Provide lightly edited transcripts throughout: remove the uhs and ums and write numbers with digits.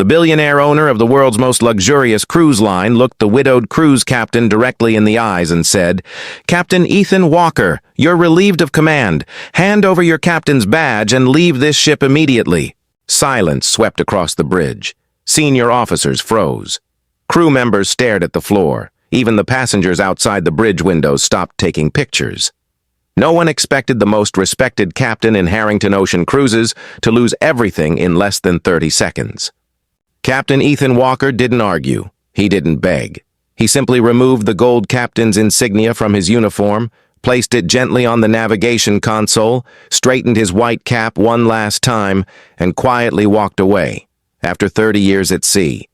The billionaire owner of the world's most luxurious cruise line looked the widowed cruise captain directly in the eyes and said, "Captain Ethan Walker, you're relieved of command. Hand over your captain's badge and leave this ship immediately." Silence swept across the bridge. Senior officers froze. Crew members stared at the floor. Even the passengers outside the bridge windows stopped taking pictures. No one expected the most respected captain in Harrington Ocean Cruises to lose everything in less than 30 seconds. Captain Ethan Walker didn't argue. He didn't beg. He simply removed the gold captain's insignia from his uniform, placed it gently on the navigation console, straightened his white cap one last time, and quietly walked away. After 30 years at sea,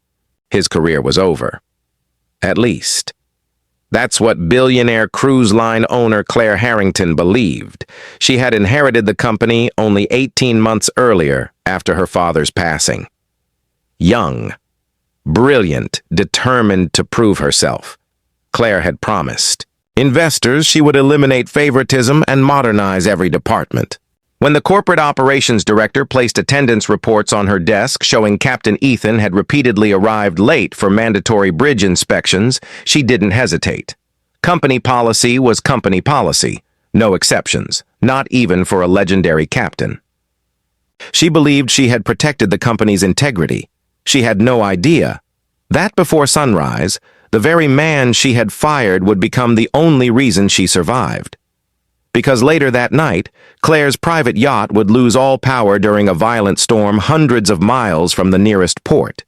his career was over. At least. That's what billionaire cruise line owner Claire Harrington believed. She had inherited the company only 18 months earlier after her father's passing. Young, brilliant, determined to prove herself. Claire had promised investors she would eliminate favoritism and modernize every department. When the corporate operations director placed attendance reports on her desk showing Captain Ethan had repeatedly arrived late for mandatory bridge inspections, she didn't hesitate. Company policy was company policy. No exceptions, not even for a legendary captain. She believed she had protected the company's integrity. She had no idea that before sunrise, the very man she had fired would become the only reason she survived. Because later that night, Claire's private yacht would lose all power during a violent storm hundreds of miles from the nearest port.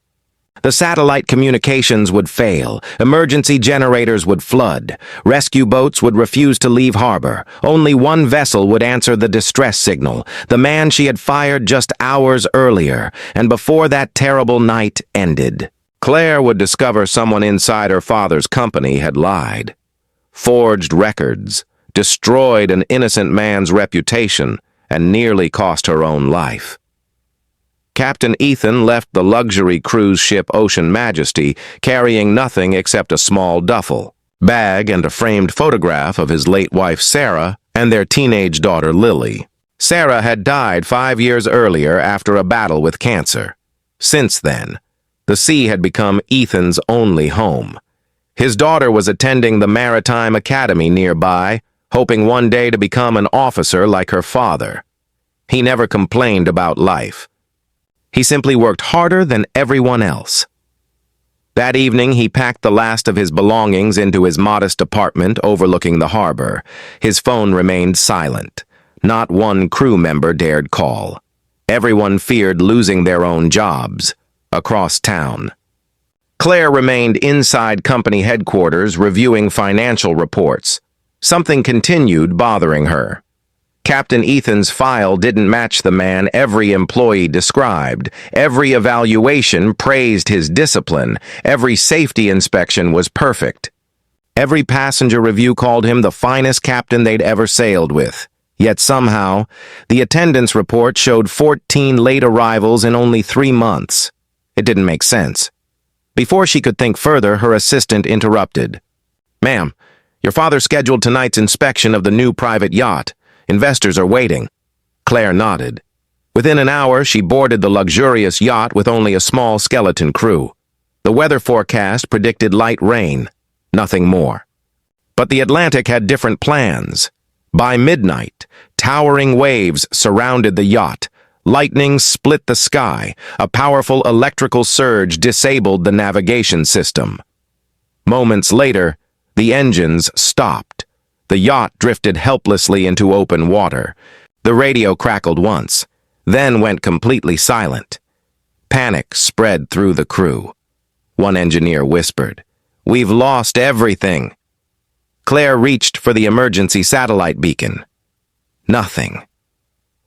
The satellite communications would fail, emergency generators would flood, rescue boats would refuse to leave harbor. Only one vessel would answer the distress signal, the man she had fired just hours earlier, and before that terrible night ended, Claire would discover someone inside her father's company had lied, forged records, destroyed an innocent man's reputation, and nearly cost her own life. Captain Ethan left the luxury cruise ship Ocean Majesty carrying nothing except a small duffel bag and a framed photograph of his late wife Sarah and their teenage daughter Lily. Sarah had died 5 years earlier after a battle with cancer. Since then, the sea had become Ethan's only home. His daughter was attending the Maritime Academy nearby, hoping one day to become an officer like her father. He never complained about life. He simply worked harder than everyone else. That evening, he packed the last of his belongings into his modest apartment overlooking the harbor. His phone remained silent. Not one crew member dared call. Everyone feared losing their own jobs. Across town. Claire remained inside company headquarters reviewing financial reports. Something continued bothering her. Captain Ethan's file didn't match the man every employee described. Every evaluation praised his discipline. Every safety inspection was perfect. Every passenger review called him the finest captain they'd ever sailed with. Yet somehow, the attendance report showed 14 late arrivals in only 3 months. It didn't make sense. Before she could think further, her assistant interrupted. "Ma'am, your father scheduled tonight's inspection of the new private yacht. Investors are waiting." Claire nodded. Within an hour, she boarded the luxurious yacht with only a small skeleton crew. The weather forecast predicted light rain, nothing more. But the Atlantic had different plans. By midnight, towering waves surrounded the yacht. Lightning split the sky. A powerful electrical surge disabled the navigation system. Moments later, the engines stopped. The yacht drifted helplessly into open water. The radio crackled once, then went completely silent. Panic spread through the crew. One engineer whispered, "We've lost everything." Claire reached for the emergency satellite beacon. Nothing.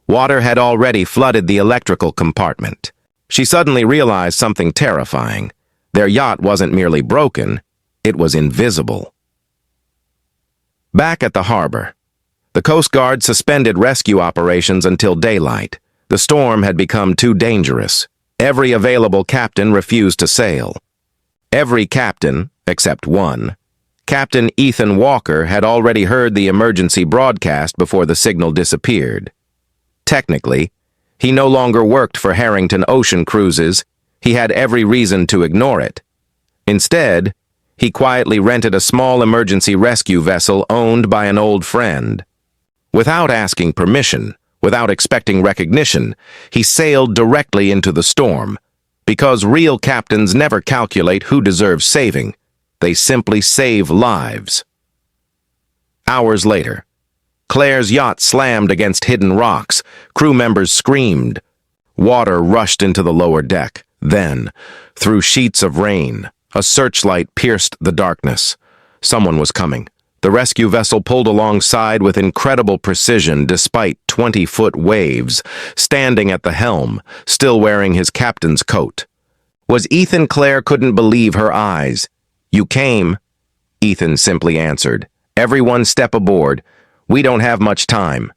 Water had already flooded the electrical compartment. She suddenly realized something terrifying. Their yacht wasn't merely broken, it was invisible. Back at the harbor, the Coast Guard suspended rescue operations until daylight. The storm had become too dangerous. Every available captain refused to sail. Every captain, except one, Captain Ethan Walker, had already heard the emergency broadcast before the signal disappeared. Technically, he no longer worked for Harrington Ocean Cruises. He had every reason to ignore it. Instead, he quietly rented a small emergency rescue vessel owned by an old friend. Without asking permission, without expecting recognition, he sailed directly into the storm. Because real captains never calculate who deserves saving. They simply save lives. Hours later, Claire's yacht slammed against hidden rocks. Crew members screamed. Water rushed into the lower deck. Then, through sheets of rain, a searchlight pierced the darkness. Someone was coming. The rescue vessel pulled alongside with incredible precision despite 20-foot waves, standing at the helm, still wearing his captain's coat. Was Ethan? Claire couldn't believe her eyes. "You came," Ethan simply answered. "Everyone step aboard. We don't have much time."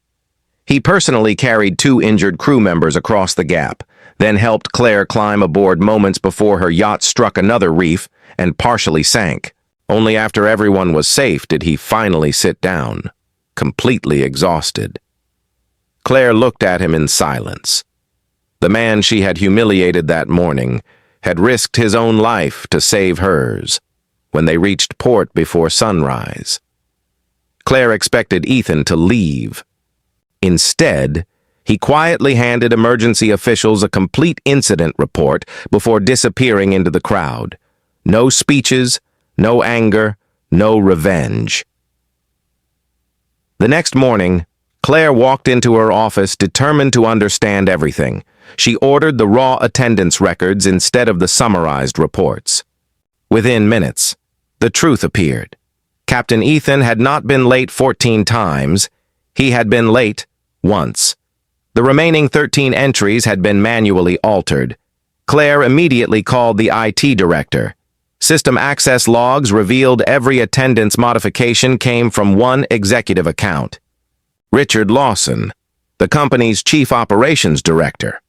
He personally carried 2 injured crew members across the gap, then helped Claire climb aboard moments before her yacht struck another reef and partially sank. Only after everyone was safe did he finally sit down, completely exhausted. Claire looked at him in silence. The man she had humiliated that morning had risked his own life to save hers when they reached port before sunrise. Claire expected Ethan to leave. Instead, he quietly handed emergency officials a complete incident report before disappearing into the crowd. No speeches, no anger, no revenge. The next morning, Claire walked into her office determined to understand everything. She ordered the raw attendance records instead of the summarized reports. Within minutes, the truth appeared. Captain Ethan had not been late 14 times. He had been late once. The remaining 13 entries had been manually altered. Claire immediately called the IT director. System access logs revealed every attendance modification came from one executive account. Richard Lawson, the company's chief operations director.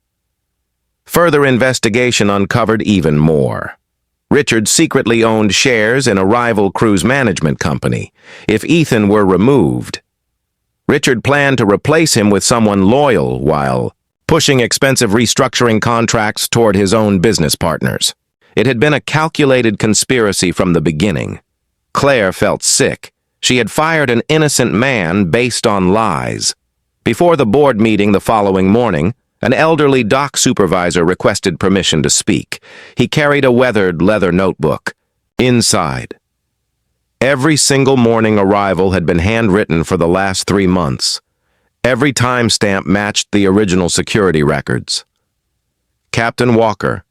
Further investigation uncovered even more. Richard secretly owned shares in a rival cruise management company. If Ethan were removed, Richard planned to replace him with someone loyal while pushing expensive restructuring contracts toward his own business partners. It had been a calculated conspiracy from the beginning. Claire felt sick. She had fired an innocent man based on lies. Before the board meeting the following morning, an elderly dock supervisor requested permission to speak. He carried a weathered leather notebook. Inside, every single morning arrival had been handwritten for the last 3 months. Every timestamp matched the original security records. Captain Walker,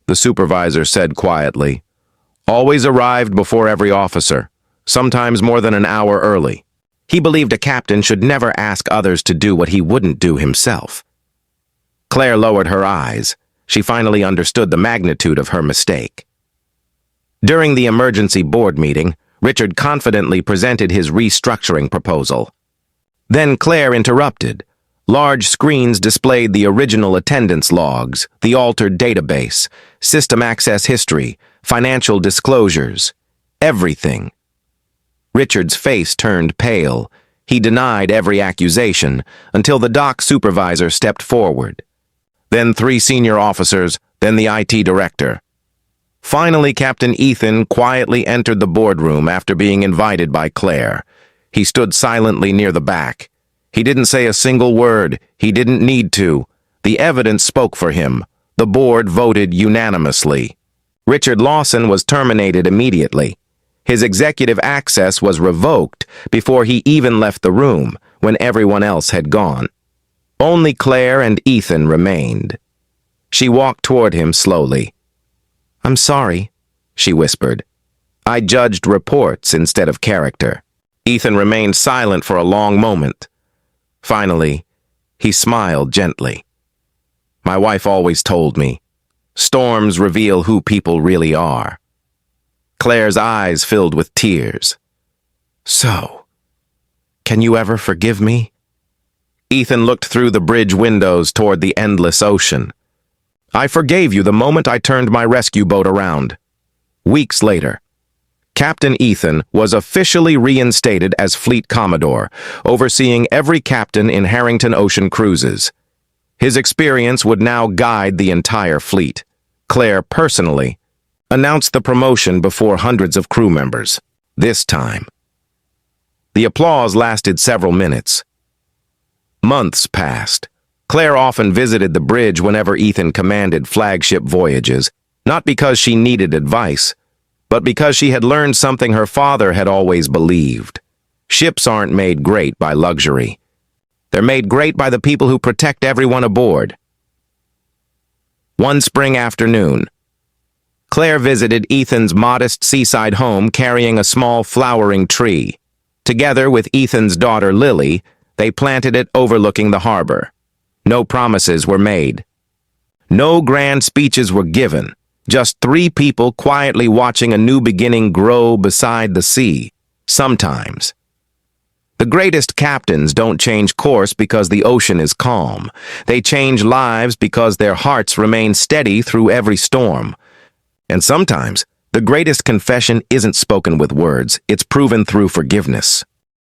the supervisor said quietly, always arrived before every officer, sometimes more than an hour early. He believed a captain should never ask others to do what he wouldn't do himself. Claire lowered her eyes. She finally understood the magnitude of her mistake. During the emergency board meeting, Richard confidently presented his restructuring proposal. Then Claire interrupted. Large screens displayed the original attendance logs, the altered database, system access history, financial disclosures, everything. Richard's face turned pale. He denied every accusation until the dock supervisor stepped forward. Then 3 senior officers, then the IT director. Finally, Captain Ethan quietly entered the boardroom after being invited by Claire. He stood silently near the back. He didn't say a single word. He didn't need to. The evidence spoke for him. The board voted unanimously. Richard Lawson was terminated immediately. His executive access was revoked before he even left the room, when everyone else had gone. Only Claire and Ethan remained. She walked toward him slowly. "I'm sorry," she whispered. "I judged reports instead of character." Ethan remained silent for a long moment. Finally, he smiled gently. "My wife always told me, storms reveal who people really are." Claire's eyes filled with tears. "So, can you ever forgive me?" Ethan looked through the bridge windows toward the endless ocean. "I forgave you the moment I turned my rescue boat around." Weeks later, Captain Ethan was officially reinstated as Fleet Commodore, overseeing every captain in Harrington Ocean cruises. His experience would now guide the entire fleet. Claire personally announced the promotion before hundreds of crew members. This time. The applause lasted several minutes. Months passed. Claire often visited the bridge whenever Ethan commanded flagship voyages, not because she needed advice, but because she had learned something her father had always believed. Ships aren't made great by luxury. They're made great by the people who protect everyone aboard. One spring afternoon, Claire visited Ethan's modest seaside home carrying a small flowering tree. Together with Ethan's daughter Lily, they planted it overlooking the harbor. No promises were made. No grand speeches were given. Just three people quietly watching a new beginning grow beside the sea. Sometimes. The greatest captains don't change course because the ocean is calm. They change lives because their hearts remain steady through every storm. And sometimes, the greatest confession isn't spoken with words, it's proven through forgiveness.